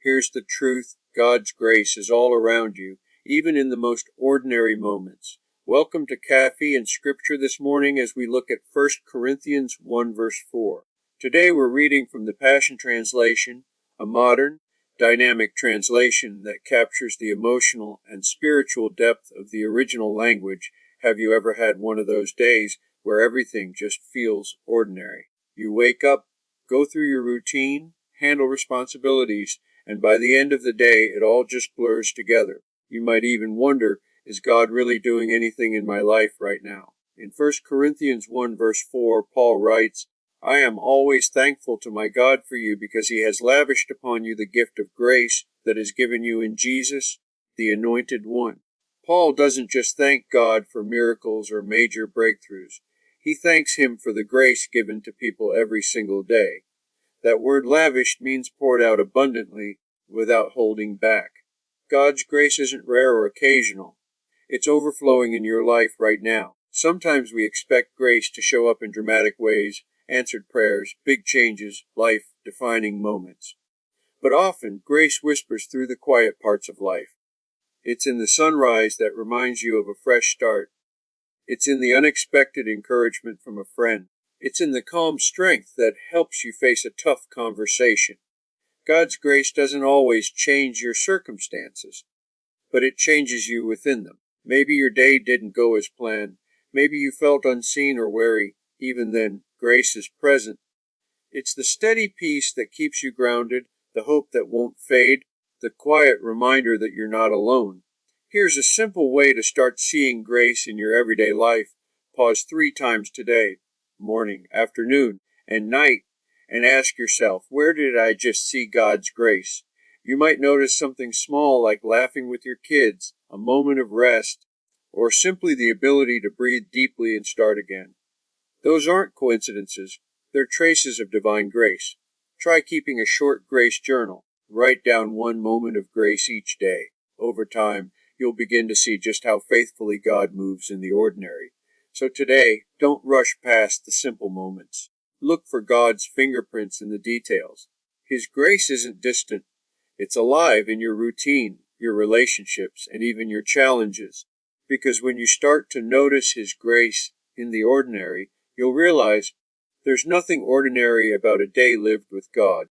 Here's the truth: God's grace is all around you, even in the most ordinary moments. Welcome to Kaffee and Scripture this morning as we look at 1 Corinthians 1 verse 4. Today we're reading from the Passion Translation, a modern, dynamic translation that captures the emotional and spiritual depth of the original language. Have you ever had one of those days where everything just feels ordinary? You wake up, go through your routine, handle responsibilities, and by the end of the day, it all just blurs together. You might even wonder, is God really doing anything in my life right now? In 1 Corinthians 1 verse 4, Paul writes, I am always thankful to my God for you because he has lavished upon you the gift of grace that is given you in Jesus, the Anointed One. Paul doesn't just thank God for miracles or major breakthroughs. He thanks him for the grace given to people every single day. That word lavished means poured out abundantly without holding back. God's grace isn't rare or occasional. It's overflowing in your life right now. Sometimes we expect grace to show up in dramatic ways, answered prayers, big changes, life-defining moments. But often, grace whispers through the quiet parts of life. It's in the sunrise that reminds you of a fresh start. It's in the unexpected encouragement from a friend. It's in the calm strength that helps you face a tough conversation. God's grace doesn't always change your circumstances, but it changes you within them. Maybe your day didn't go as planned. Maybe you felt unseen or weary. Even then, grace is present. It's the steady peace that keeps you grounded, the hope that won't fade, the quiet reminder that you're not alone. Here's a simple way to start seeing grace in your everyday life. Pause 3 times today, morning, afternoon, and night, and ask yourself, where did I just see God's grace? You might notice something small like laughing with your kids, a moment of rest, or simply the ability to breathe deeply and start again. Those aren't coincidences. They're traces of divine grace. Try keeping a short grace journal. Write down one moment of grace each day. Over time, you'll begin to see just how faithfully God moves in the ordinary. So today, don't rush past the simple moments. Look for God's fingerprints in the details. His grace isn't distant. It's alive in your routine, your relationships, and even your challenges. Because when you start to notice His grace in the ordinary, you'll realize there's nothing ordinary about a day lived with God.